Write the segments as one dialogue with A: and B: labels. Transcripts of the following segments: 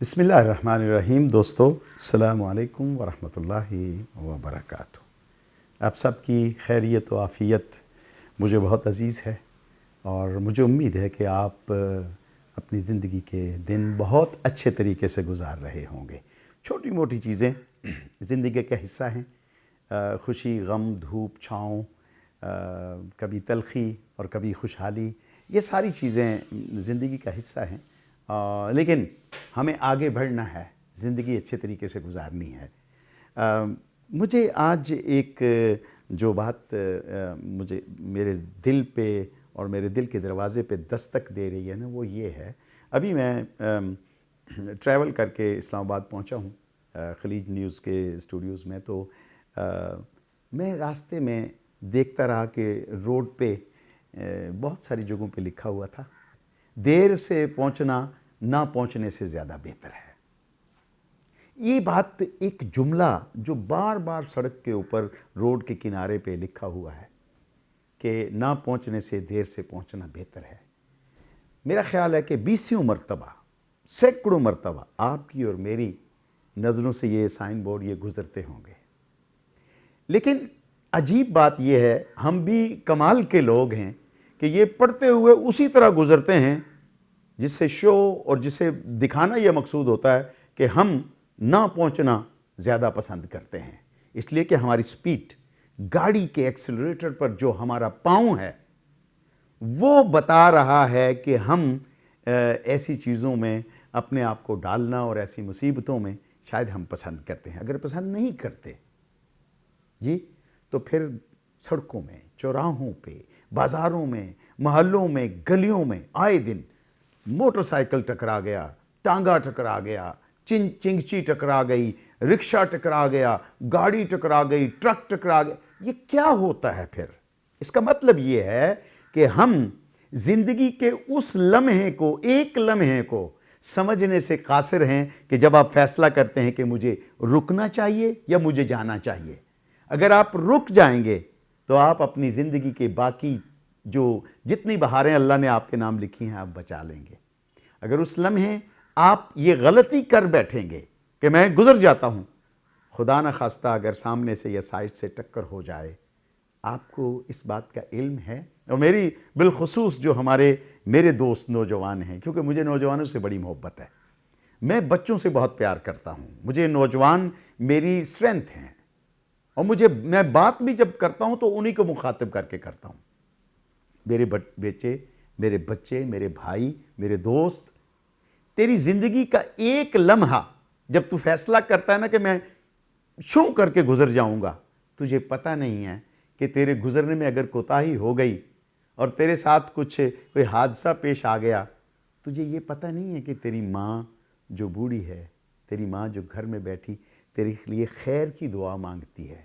A: बिस्मिल्लाहिर्रहमानिर्रहीम। दोस्तों, अस्सलामु अलैकुम वरहमतुल्लाहि वबरकातुहू। आप सब की खैरियत व आफ़ियत मुझे बहुत अज़ीज़ है और मुझे उम्मीद है कि आप अपनी ज़िंदगी के दिन बहुत अच्छे तरीके से गुजार रहे होंगे। छोटी मोटी चीज़ें ज़िंदगी का हिस्सा हैं। खुशी, गम, धूप, छाँव, कभी तलख़ी और कभी खुशहाली, ये सारी चीज़ें ज़िंदगी का हिस्सा हैं। लेकिन हमें आगे बढ़ना है, ज़िंदगी अच्छे तरीके से गुजारनी है। मुझे आज एक जो बात मुझे मेरे दिल पे और मेरे दिल के दरवाज़े पे दस्तक दे रही है ना, वो ये है। अभी मैं ट्रैवल करके इस्लामाबाद पहुंचा हूं, खलीज न्यूज़ के स्टूडियोज़ में। तो मैं रास्ते में देखता रहा कि रोड पे बहुत सारी जगहों पे लिखा हुआ था, देर से पहुंचना ना पहुंचने से ज़्यादा बेहतर है। ये बात, एक जुमला जो बार बार सड़क के ऊपर रोड के किनारे पे लिखा हुआ है कि ना पहुंचने से देर से पहुंचना बेहतर है। मेरा ख्याल है कि 20वीं मरतबा, सैकड़ों मरतबा आपकी और मेरी नज़रों से ये साइन बोर्ड ये गुज़रते होंगे। लेकिन अजीब बात यह है, हम भी कमाल के लोग हैं कि ये पढ़ते हुए उसी तरह गुज़रते हैं जिससे शो और जिसे दिखाना यह मकसूद होता है कि हम ना पहुंचना ज़्यादा पसंद करते हैं, इसलिए कि हमारी स्पीड, गाड़ी के एक्सेलरेटर पर जो हमारा पाँव है वो बता रहा है कि हम ऐसी चीज़ों में अपने आप को डालना और ऐसी मुसीबतों में शायद हम पसंद करते हैं। अगर पसंद नहीं करते जी, तो फिर सड़कों में, चौराहों पे, बाज़ारों में, मोहल्लों में, गलियों में आए दिन मोटरसाइकिल टकरा गया, टांगा टकरा गया, चिंगची टकरा गई, रिक्शा टकरा गया, गाड़ी टकरा गई, ट्रक टकरा गया। ये क्या होता है फिर? इसका मतलब ये है कि हम ज़िंदगी के उस लम्हे को, एक लम्हे को समझने से कासिर हैं कि जब आप फैसला करते हैं कि मुझे रुकना चाहिए या मुझे जाना चाहिए। अगर आप रुक जाएंगे तो आप अपनी ज़िंदगी के बाकी जो जितनी बहारें अल्लाह ने आपके नाम लिखी हैं आप बचा लेंगे। अगर उस लम्हे आप ये गलती कर बैठेंगे कि मैं गुज़र जाता हूँ, खुदा न खास्ता अगर सामने से या साइड से टक्कर हो जाए, आपको इस बात का इल्म है। और मेरी बिलखुसूस जो मेरे दोस्त नौजवान हैं, क्योंकि मुझे नौजवानों से बड़ी मोहब्बत है, मैं बच्चों से बहुत प्यार करता हूँ, मुझे नौजवान मेरी स्ट्रेंथ हैं और मैं बात भी जब करता हूँ तो उन्हीं को मुखातिब करके करता हूँ। मेरे मेरे बच्चे, मेरे भाई, मेरे दोस्त, तेरी ज़िंदगी का एक लम्हा जब तू फैसला करता है ना कि मैं शू करके गुज़र जाऊंगा, तुझे पता नहीं है कि तेरे गुज़रने में अगर कोताही हो गई और तेरे साथ कोई हादसा पेश आ गया, तुझे ये पता नहीं है कि तेरी माँ जो बूढ़ी है, तेरी माँ जो घर में बैठी तेरे लिए खैर की दुआ मांगती है।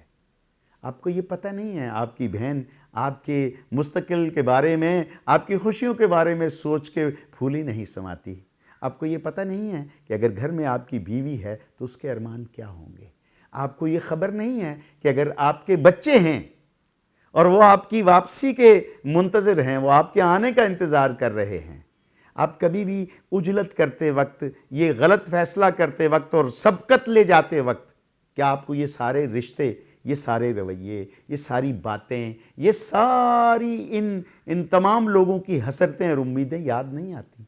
A: आपको ये पता नहीं है, आपकी बहन आपके मुस्तकिल के बारे में, आपकी खुशियों के बारे में सोच के फूल ही नहीं समाती। आपको ये पता नहीं है कि अगर घर में आपकी बीवी है तो उसके अरमान क्या होंगे। आपको ये खबर नहीं है कि अगर आपके बच्चे हैं और वो आपकी वापसी के मुंतज़िर हैं, वो आपके आने का इंतज़ार कर रहे हैं, आप कभी भी उजलत करते वक्त, ये गलत फ़ैसला करते वक्त और सबकत ले जाते वक्त, क्या आपको ये सारे रिश्ते, ये सारे रवैये, ये सारी बातें, ये सारी इन तमाम लोगों की हसरतें और उम्मीदें याद नहीं आती?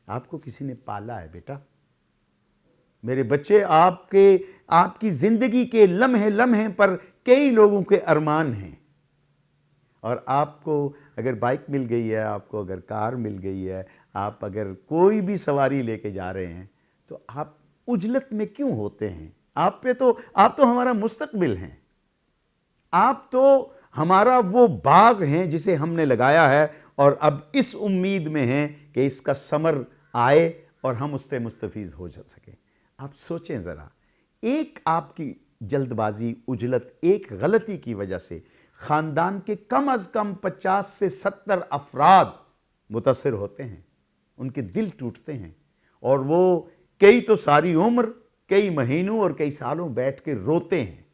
A: आपको किसी ने पाला है बेटा। मेरे बच्चे, आपकी ज़िंदगी के लम्हे लम्हे पर कई लोगों के अरमान हैं। और आपको अगर बाइक मिल गई है, आपको अगर कार मिल गई है, आप अगर कोई भी सवारी लेके जा रहे हैं, तो आप उजलत में क्यों होते हैं? आप तो हमारा मुस्तकबिल हैं, आप तो हमारा वो बाग हैं जिसे हमने लगाया है और अब इस उम्मीद में हैं कि इसका समर आए और हम उससे मुस्तफीज़ हो जा सकें। आप सोचें ज़रा, एक आपकी जल्दबाजी, उजलत, एक गलती की वजह से ख़ानदान के कम अज़ कम 50 से 70 अफराद मुतासिर होते हैं, उनके दिल टूटते हैं और वो कई तो सारी उम्र, कई महीनों और कई सालों बैठ के रोते हैं।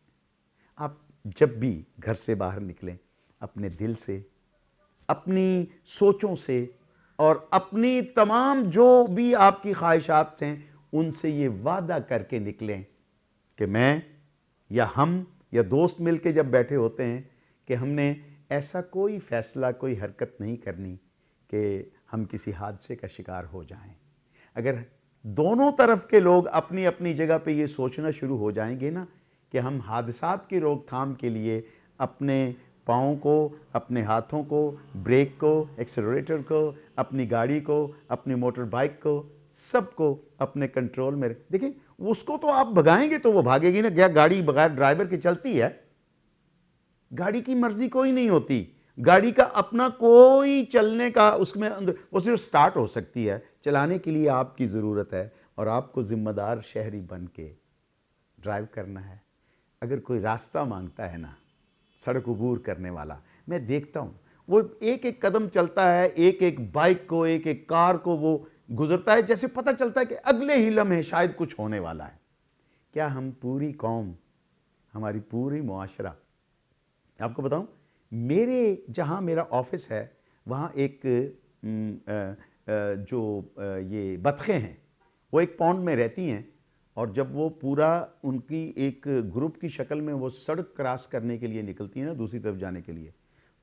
A: आप जब भी घर से बाहर निकलें, अपने दिल से, अपनी सोचों से और अपनी तमाम जो भी आपकी ख्वाहिशात हैं ان سے یہ وعدہ کر کے نکلیں کہ میں یا ہم یا دوست مل کے جب بیٹھے ہوتے ہیں کہ ہم نے ایسا کوئی فیصلہ کوئی حرکت نہیں کرنی کہ ہم کسی حادثے کا شکار ہو جائیں۔ اگر دونوں طرف کے لوگ اپنی اپنی جگہ پہ یہ سوچنا شروع ہو جائیں گے نا کہ ہم حادثات کی روک تھام کے لیے اپنے پاؤں کو، اپنے ہاتھوں کو، بریک کو، ایکسلریٹر کو، اپنی گاڑی کو، اپنی موٹر بائک کو، سب کو اپنے کنٹرول میں دیکھیں، اس کو تو آپ بھگائیں گے تو وہ بھاگے گی نا، کیا گاڑی بغیر ڈرائیور کے چلتی ہے؟ گاڑی کی مرضی کوئی نہیں ہوتی، گاڑی کا اپنا کوئی چلنے کا اس میں وہ صرف سٹارٹ ہو سکتی ہے، چلانے کے لیے آپ کی ضرورت ہے اور آپ کو ذمہ دار شہری بن کے ڈرائیو کرنا ہے۔ اگر کوئی راستہ مانگتا ہے نا سڑک عبور کرنے والا، میں دیکھتا ہوں وہ ایک ایک قدم چلتا ہے، ایک ایک بائک کو، ایک ایک کار کو وہ گزرتا ہے جیسے پتہ چلتا ہے کہ اگلے ہی لمحے شاید کچھ ہونے والا ہے۔ کیا ہم پوری قوم، ہماری پوری معاشرہ، آپ کو بتاؤں میرے جہاں میرا آفس ہے وہاں ایک جو یہ بطخیں ہیں وہ ایک پونڈ میں رہتی ہیں، اور جب وہ پورا ان کی ایک گروپ کی شکل میں وہ سڑک کراس کرنے کے لیے نکلتی ہیں نا دوسری طرف جانے کے لیے،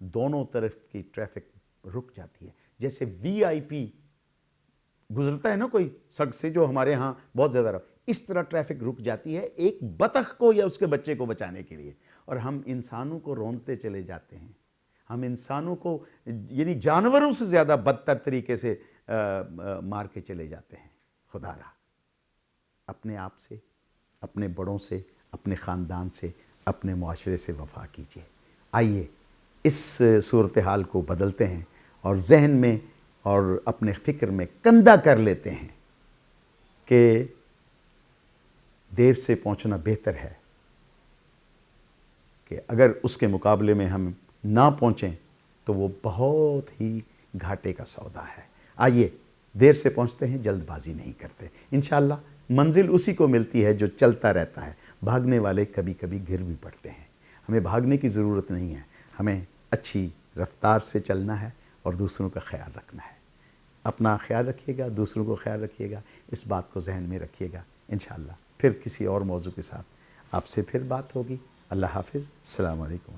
A: دونوں طرف کی ٹریفک رک جاتی ہے، جیسے وی آئی پی گزرتا ہے نا کوئی سڑک سے جو ہمارے ہاں بہت زیادہ اس طرح ٹریفک رک جاتی ہے ایک بطخ کو یا اس کے بچے کو بچانے کے لیے، اور ہم انسانوں کو رونتے چلے جاتے ہیں، ہم انسانوں کو یعنی جانوروں سے زیادہ بدتر طریقے سے مار کے چلے جاتے ہیں۔ خدا را اپنے آپ سے، اپنے بڑوں سے، اپنے خاندان سے، اپنے معاشرے سے وفا کیجیے۔ آئیے اس صورتحال کو بدلتے ہیں اور ذہن میں اور اپنے فکر میں کندہ کر لیتے ہیں کہ دیر سے پہنچنا بہتر ہے کہ اگر اس کے مقابلے میں ہم نہ پہنچیں تو وہ بہت ہی گھاٹے کا سودا ہے۔ آئیے دیر سے پہنچتے ہیں، جلد بازی نہیں کرتے، انشاءاللہ منزل اسی کو ملتی ہے جو چلتا رہتا ہے۔ بھاگنے والے کبھی کبھی گر بھی پڑتے ہیں، ہمیں بھاگنے کی ضرورت نہیں ہے، ہمیں اچھی رفتار سے چلنا ہے اور دوسروں کا خیال رکھنا ہے۔ اپنا خیال رکھیے گا، دوسروں کو خیال رکھیے گا، اس بات کو ذہن میں رکھیے گا۔ انشاءاللہ پھر کسی اور موضوع کے ساتھ آپ سے پھر بات ہوگی۔ اللہ حافظ، السلام علیکم۔